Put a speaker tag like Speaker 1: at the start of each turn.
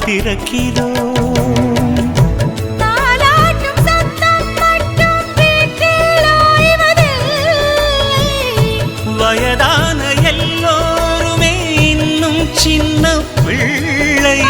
Speaker 1: திறக்கிறோம்.
Speaker 2: தாலாட்டும் சத்தம் மட்டும் வீட்டில் ஓய்வதில்லை.
Speaker 1: வயதான எல்லோருமே இன்னும் சின்ன பிள்ளை.